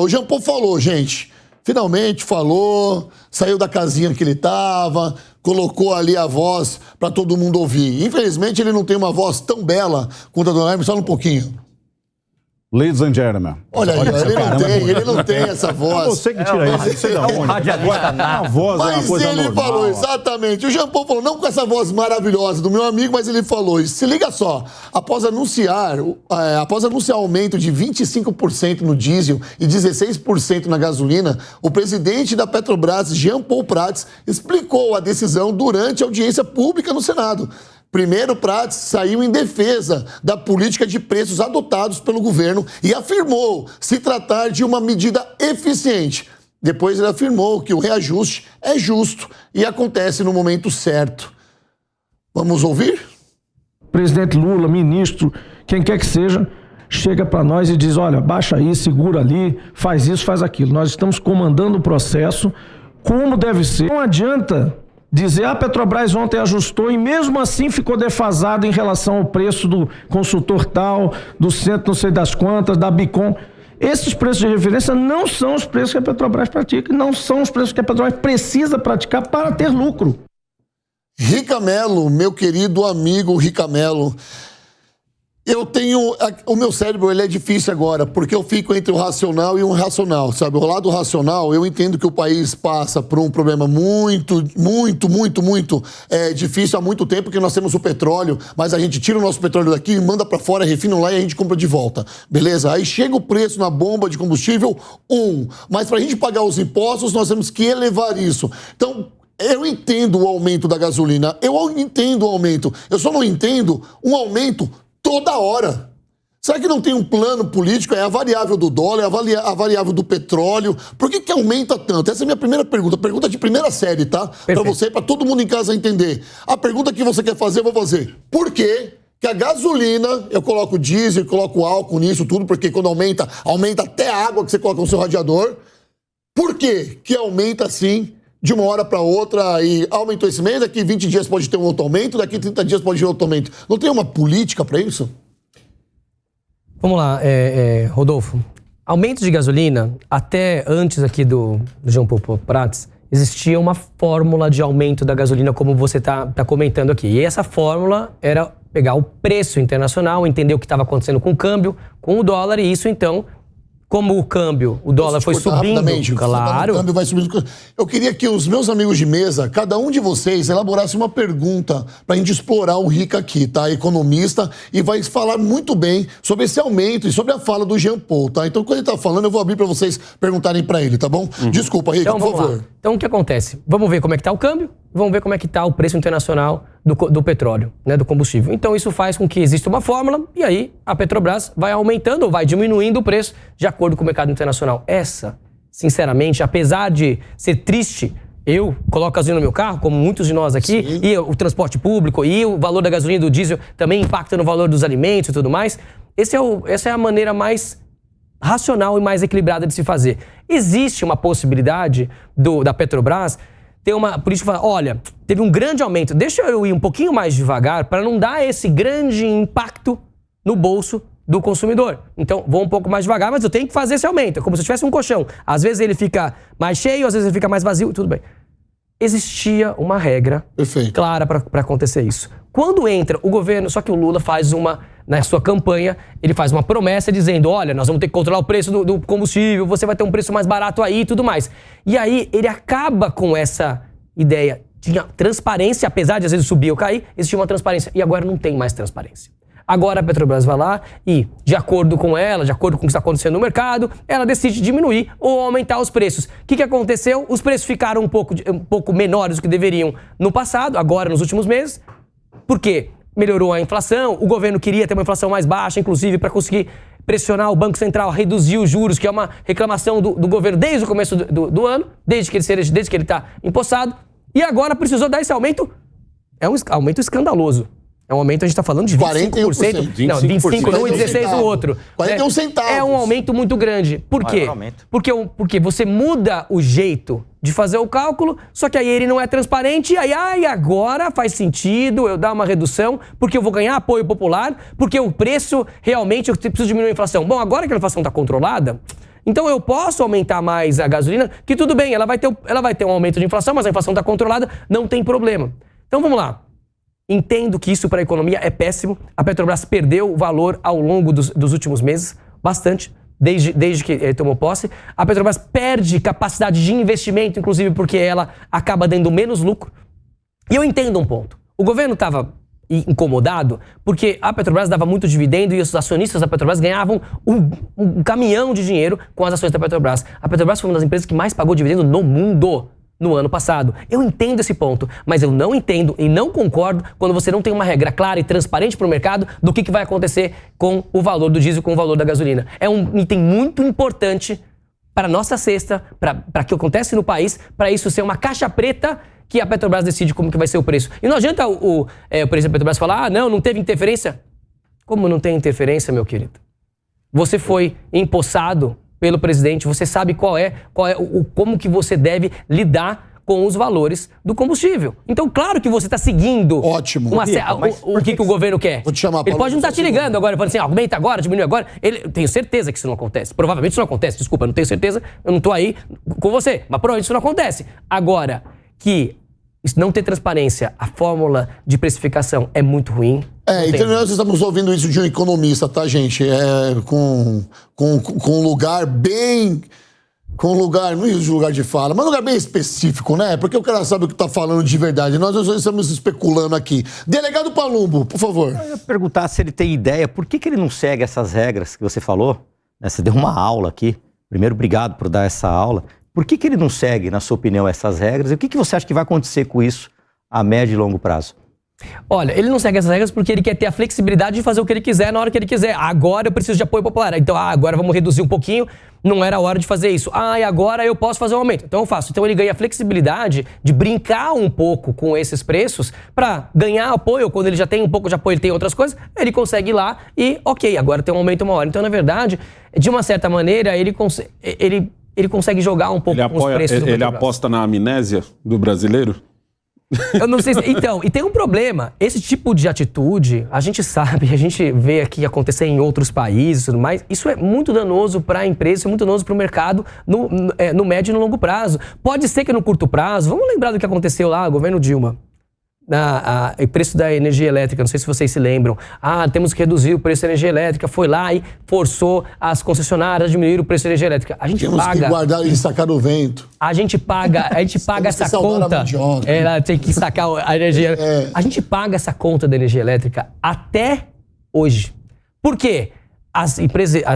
O Jean Paul falou, gente. Finalmente falou, saiu da casinha que ele estava, colocou ali a voz para todo mundo ouvir. Infelizmente, ele não tem uma voz tão bela quanto a Dona Hermes, só um pouquinho. Ladies and gentlemen. Olha aí, ele não tem essa voz. Você que tira isso, você dá onde? A voz é uma coisa normal. Mas ele falou, exatamente. O Jean Paul falou, não com essa voz maravilhosa do meu amigo, mas ele falou isso. Se liga só, após anunciar o aumento de 25% no diesel e 16% na gasolina, o presidente da Petrobras, Jean Paul Prats, explicou a decisão durante a audiência pública no Senado. Primeiro, Prats saiu em defesa da política de preços adotados pelo governo e afirmou se tratar de uma medida eficiente. Depois ele afirmou que o reajuste é justo e acontece no momento certo. Vamos ouvir? Presidente Lula, ministro, quem quer que seja, chega para nós e diz, olha, baixa aí, segura ali, faz isso, faz aquilo. Nós estamos comandando o processo como deve ser. Não adianta dizer, a Petrobras ontem ajustou e mesmo assim ficou defasado em relação ao preço do consultor tal, do centro não sei das quantas, da Bicom. Esses preços de referência não são os preços que a Petrobras pratica, não são os preços que a Petrobras precisa praticar para ter lucro. Rica Mello, meu querido amigo Rica Mello, o meu cérebro ele é difícil agora, porque eu fico entre o racional e o irracional, sabe? O lado racional, eu entendo que o país passa por um problema muito difícil há muito tempo, porque nós temos o petróleo, mas a gente tira o nosso petróleo daqui, manda pra fora, refina lá e a gente compra de volta, beleza? Aí chega o preço na bomba de combustível, mas pra gente pagar os impostos, nós temos que elevar isso. Então, eu entendo o aumento da gasolina, eu entendo o aumento, eu só não entendo um aumento toda hora. Será que não tem um plano político? É a variável do dólar, é a variável do petróleo. Por que aumenta tanto? Essa é a minha primeira pergunta. Pergunta de primeira série, tá? Para você, para todo mundo em casa entender. A pergunta que você quer fazer, eu vou fazer. Por que a gasolina, eu coloco diesel, coloco álcool nisso tudo, porque quando aumenta até a água que você coloca no seu radiador. Por que aumenta assim? De uma hora para outra, e aumentou esse mês, daqui 20 dias pode ter um outro aumento, daqui 30 dias pode ter outro aumento. Não tem uma política para isso? Vamos lá, Rodolfo. Aumento de gasolina, até antes aqui do Jean Paul Prats, existia uma fórmula de aumento da gasolina, como você tá comentando aqui. E essa fórmula era pegar o preço internacional, entender o que estava acontecendo com o câmbio, com o dólar, e isso então... Como o dólar foi subindo, claro. O câmbio vai subindo. Eu queria que os meus amigos de mesa, cada um de vocês, elaborasse uma pergunta pra gente explorar o Rica aqui, tá? Economista, e vai falar muito bem sobre esse aumento e sobre a fala do Jean Paul, tá? Então, quando ele tá falando, eu vou abrir pra vocês perguntarem pra ele, tá bom? Desculpa, Rica, então, por favor. Lá. Então, o que acontece? Vamos ver como é que tá o câmbio, vamos ver como é que tá o preço internacional do petróleo, né, do combustível. Então, isso faz com que exista uma fórmula e aí a Petrobras vai aumentando ou vai diminuindo o preço de acordo com o mercado internacional. Essa, sinceramente, apesar de ser triste, eu coloco gasolina no meu carro, como muitos de nós aqui, sim, e o transporte público, e o valor da gasolina e do diesel também impacta no valor dos alimentos e tudo mais. Essa é a maneira mais racional e mais equilibrada de se fazer. Existe uma possibilidade da Petrobras ter uma política que fala, olha, teve um grande aumento, deixa eu ir um pouquinho mais devagar para não dar esse grande impacto no bolso do consumidor. Então, vou um pouco mais devagar, mas eu tenho que fazer esse aumento. É como se eu tivesse um colchão. Às vezes ele fica mais cheio, às vezes ele fica mais vazio, tudo bem. Existia uma regra clara para acontecer isso. Quando entra o governo, só que o Lula faz na sua campanha, ele faz uma promessa dizendo, olha, nós vamos ter que controlar o preço do combustível, você vai ter um preço mais barato aí e tudo mais. E aí ele acaba com essa ideia. Tinha transparência, apesar de às vezes subir ou cair, existia uma transparência. E agora não tem mais transparência. Agora a Petrobras vai lá e, de acordo com ela, de acordo com o que está acontecendo no mercado, ela decide diminuir ou aumentar os preços. O que aconteceu? Os preços ficaram um pouco menores do que deveriam no passado, agora nos últimos meses. Por quê? Melhorou a inflação, o governo queria ter uma inflação mais baixa, inclusive para conseguir pressionar o Banco Central a reduzir os juros, que é uma reclamação do governo desde o começo do ano, desde que ele está empossado. E agora precisou dar esse aumento. É um aumento escandaloso. É um aumento, a gente está falando de 25%. Não, 25% num e 16% no outro. 41 centavos. É um aumento muito grande. Por quê? Porque você muda o jeito de fazer o cálculo, só que aí ele não é transparente, e aí agora faz sentido eu dar uma redução, porque eu vou ganhar apoio popular, porque o preço, realmente, eu preciso diminuir a inflação. Bom, agora que a inflação está controlada, Então eu posso aumentar mais a gasolina, que tudo bem, ela vai ter um aumento de inflação, mas a inflação está controlada, não tem problema. Então vamos lá. Entendo que isso para a economia é péssimo. A Petrobras perdeu valor ao longo dos últimos meses, bastante, desde que tomou posse. A Petrobras perde capacidade de investimento, inclusive porque ela acaba dando menos lucro. E eu entendo um ponto. O governo estava incomodado porque a Petrobras dava muito dividendo e os acionistas da Petrobras ganhavam um caminhão de dinheiro com as ações da Petrobras. A Petrobras foi uma das empresas que mais pagou dividendo no mundo no ano passado. Eu entendo esse ponto, mas eu não entendo e não concordo quando você não tem uma regra clara e transparente para o mercado do que vai acontecer com o valor do diesel, com o valor da gasolina. É um item muito importante para a nossa cesta, para o que acontece no país, para isso ser uma caixa preta que a Petrobras decide como que vai ser o preço. E não adianta o presidente da Petrobras falar, não teve interferência. Como não tem interferência, meu querido? Você foi empossado pelo presidente, você sabe como que você deve lidar com os valores do combustível. Então, claro que você está seguindo Ótimo. O que o governo quer. Vou te chamar, ele Paulo, pode não estar te ligando agora, falando assim, aumenta agora, diminui agora. Eu tenho certeza que isso não acontece. Provavelmente isso não acontece. Desculpa, eu não tenho certeza, eu não estou aí com você. Mas provavelmente isso não acontece. Agora, que não ter transparência, a fórmula de precificação é muito ruim. Então nós estamos ouvindo isso de um economista, tá, gente? Com um lugar bem... Com um lugar, não de lugar de fala, mas um lugar bem específico, né? Porque o cara sabe o que tá falando de verdade. Nós estamos especulando aqui. Delegado Palumbo, por favor. Eu ia perguntar se ele tem ideia, por que ele não segue essas regras que você falou? Você deu uma aula aqui. Primeiro, obrigado por dar essa aula. Por que ele não segue, na sua opinião, essas regras? E o que você acha que vai acontecer com isso a médio e longo prazo? Olha, ele não segue essas regras porque ele quer ter a flexibilidade de fazer o que ele quiser na hora que ele quiser. Agora eu preciso de apoio popular. Então, agora vamos reduzir um pouquinho. Não era a hora de fazer isso. E agora eu posso fazer um aumento. Então eu faço. Então ele ganha a flexibilidade de brincar um pouco com esses preços para ganhar apoio. Quando ele já tem um pouco de apoio, ele tem outras coisas, ele consegue ir lá e, ok, agora tem um aumento uma hora. Então, na verdade, de uma certa maneira, ele consegue jogar um pouco com os preços do Ele aposta na amnésia do brasileiro? Eu não sei se... Então, e tem um problema. Esse tipo de atitude, a gente sabe, a gente vê aqui acontecer em outros países e tudo mais. Isso é muito danoso para a empresa, isso é muito danoso para o mercado no médio e no longo prazo. Pode ser que no curto prazo, vamos lembrar do que aconteceu lá, governo Dilma. O preço da energia elétrica, não sei se vocês se lembram. Temos que reduzir o preço da energia elétrica. Foi lá e forçou as concessionárias a diminuir o preço da energia elétrica. A gente Temos paga... que guardar e sacar o vento. A gente paga essa conta. Ela tem que sacar a energia. A gente paga essa conta da energia elétrica até hoje. Por quê? As empresas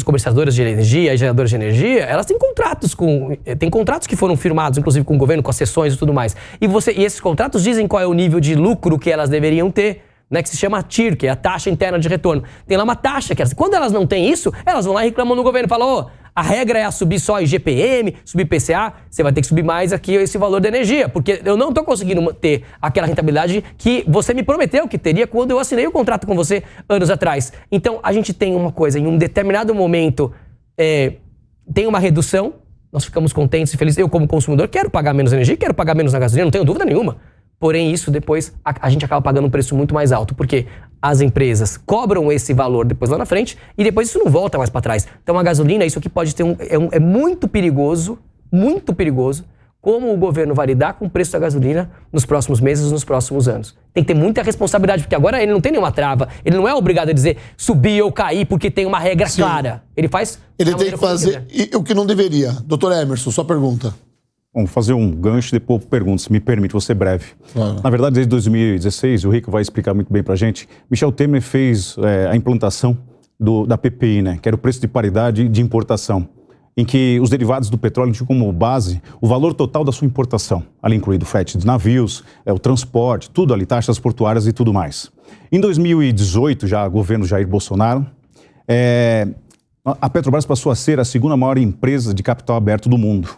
comercializadoras de energia, geradoras de energia, elas têm contratos que foram firmados, inclusive com o governo, com as cessões e tudo mais. E esses contratos dizem qual é o nível de lucro que elas deveriam ter, né, que se chama TIR, que é a taxa interna de retorno. Tem lá uma taxa que quando elas não têm isso, elas vão lá e reclamam no governo, falam, a regra é subir só IGPM, subir PCA, você vai ter que subir mais aqui esse valor da energia, porque eu não estou conseguindo ter aquela rentabilidade que você me prometeu que teria quando eu assinei o contrato com você anos atrás. Então, a gente tem uma coisa, em um determinado momento, tem uma redução, nós ficamos contentes e felizes. Eu, como consumidor, quero pagar menos energia, quero pagar menos na gasolina, não tenho dúvida nenhuma. Porém, isso depois a gente acaba pagando um preço muito mais alto, porque as empresas cobram esse valor depois lá na frente e depois isso não volta mais para trás. Então a gasolina, isso aqui pode ter é muito perigoso, como o governo vai lidar com o preço da gasolina nos próximos meses, nos próximos anos. Tem que ter muita responsabilidade, porque agora ele não tem nenhuma trava, ele não é obrigado a dizer subir ou cair porque tem uma regra clara. Ele faz... Ele tem que fazer o que não deveria. Doutor Emerson, sua pergunta. Vamos fazer um gancho e depois pergunto, se me permite, vou ser breve. Claro. Na verdade, desde 2016, o Rico vai explicar muito bem pra gente, Michel Temer fez a implantação da PPI, né, que era o preço de paridade de importação, em que os derivados do petróleo tinham como base o valor total da sua importação, ali incluído o frete de navios, o transporte, tudo ali, taxas portuárias e tudo mais. Em 2018, já governo Jair Bolsonaro, a Petrobras passou a ser a segunda maior empresa de capital aberto do mundo.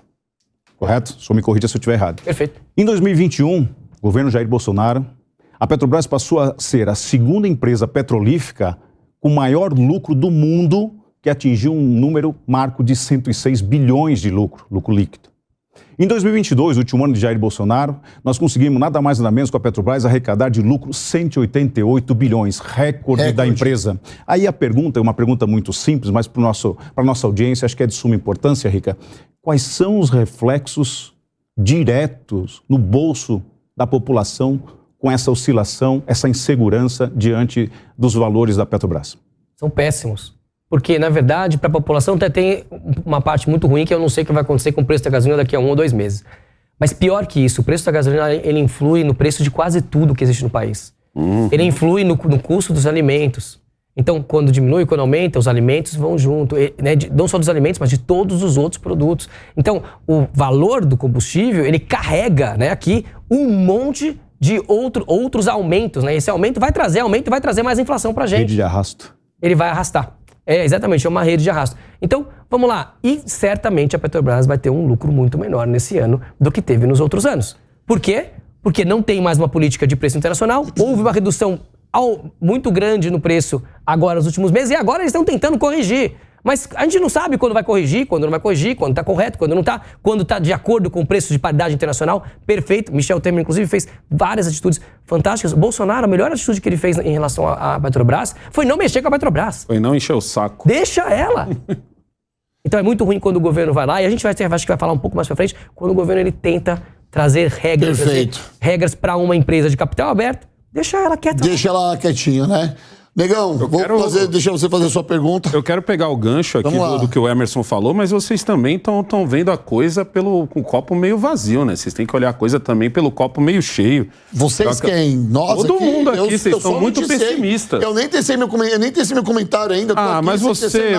Correto? Só me corrija se eu estiver errado. Perfeito. Em 2021, governo Jair Bolsonaro, a Petrobras passou a ser a segunda empresa petrolífera com maior lucro do mundo, que atingiu um número marco de 106 bilhões de lucro líquido. Em 2022, último ano de Jair Bolsonaro, nós conseguimos nada mais nada menos com a Petrobras arrecadar de lucro 188 bilhões, recorde da empresa. Aí a pergunta é uma pergunta muito simples, mas para a nossa audiência acho que é de suma importância, Rica. Quais são os reflexos diretos no bolso da população com essa oscilação, essa insegurança diante dos valores da Petrobras? São péssimos. Porque, na verdade, para a população até tem uma parte muito ruim que eu não sei o que vai acontecer com o preço da gasolina daqui a 1 ou 2 meses. Mas pior que isso, o preço da gasolina ele influi no preço de quase tudo que existe no país. Ele influi no custo dos alimentos. Então, quando diminui, quando aumenta, os alimentos vão junto. Né, não só dos alimentos, mas de todos os outros produtos. Então, o valor do combustível, ele carrega, né, aqui um monte de outros aumentos. Né? Esse aumento vai trazer mais inflação para a gente. Rede de arrasto. Ele vai arrastar. Exatamente, é uma rede de arrasto. Então, vamos lá. E certamente a Petrobras vai ter um lucro muito menor nesse ano do que teve nos outros anos. Por quê? Porque não tem mais uma política de preço internacional, houve uma redução muito grande no preço agora nos últimos meses e agora eles estão tentando corrigir. Mas a gente não sabe quando vai corrigir, quando não vai corrigir, quando está correto, quando não está, quando está de acordo com o preço de paridade internacional. Perfeito. Michel Temer, inclusive, fez várias atitudes fantásticas. Bolsonaro, a melhor atitude que ele fez em relação à Petrobras foi não mexer com a Petrobras. Foi não encher o saco. Deixa ela. Então é muito ruim quando o governo vai lá, e a gente acho que vai falar um pouco mais pra frente, quando o governo ele tenta trazer regras para uma empresa de capital aberto, deixa ela quieta. Deixa ela quietinha, né? Negão, deixa você fazer a sua pergunta. Eu quero pegar o gancho aqui do que o Emerson falou, mas vocês também estão vendo a coisa com o copo meio vazio, né? Vocês têm que olhar a coisa também pelo copo meio cheio. Vocês quem? Nós Todo aqui, mundo aqui, vocês estão muito pessimistas. Eu nem tecei meu comentário ainda. Mas você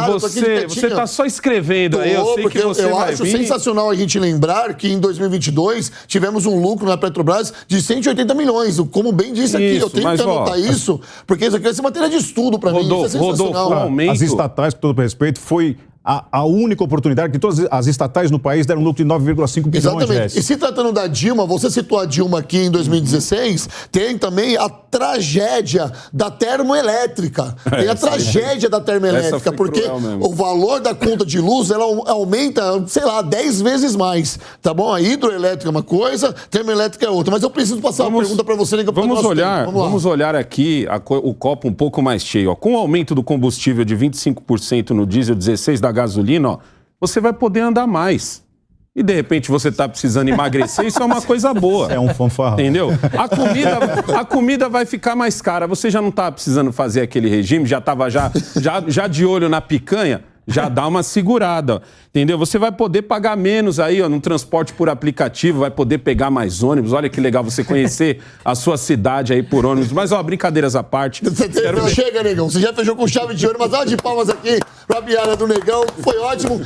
tá só escrevendo aí, eu sei que você vai vir. Eu acho sensacional a gente lembrar que em 2022 tivemos um lucro na Petrobras de 180 milhões. Como bem disse aqui, eu tenho que anotar isso, porque isso aqui vai ser matéria de estudo para mim. Isso é sensacional. Aumento. As estatais, com todo respeito, foi a única oportunidade que todas as estatais no país deram lucro de 9,5 bilhões de reais. E se tratando da Dilma, você citou a Dilma aqui em 2016, tem também a tragédia da termoelétrica. Tem a tragédia da termoelétrica, porque o valor da conta de luz, ela aumenta, sei lá, 10 vezes mais, tá bom? A hidroelétrica é uma coisa, termoelétrica é outra. Mas eu preciso passar uma pergunta para você. Vamos olhar aqui o copo um pouco mais cheio. Ó. Com o aumento do combustível de 25% no diesel, 16% da gasolina, ó, você vai poder andar mais. E de repente você está precisando emagrecer, isso é uma coisa boa. É um fanfarrão. Entendeu? A comida vai ficar mais cara. Você já não está precisando fazer aquele regime, já estava já de olho na picanha, já dá uma segurada, entendeu? Você vai poder pagar menos aí, ó, no transporte por aplicativo, vai poder pegar mais ônibus. Olha que legal você conhecer a sua cidade aí por ônibus. Mas, ó, brincadeiras à parte. Chega, Negão. Você já fechou com chave de ouro, mas olha de palmas aqui pra piada do Negão. Foi ótimo.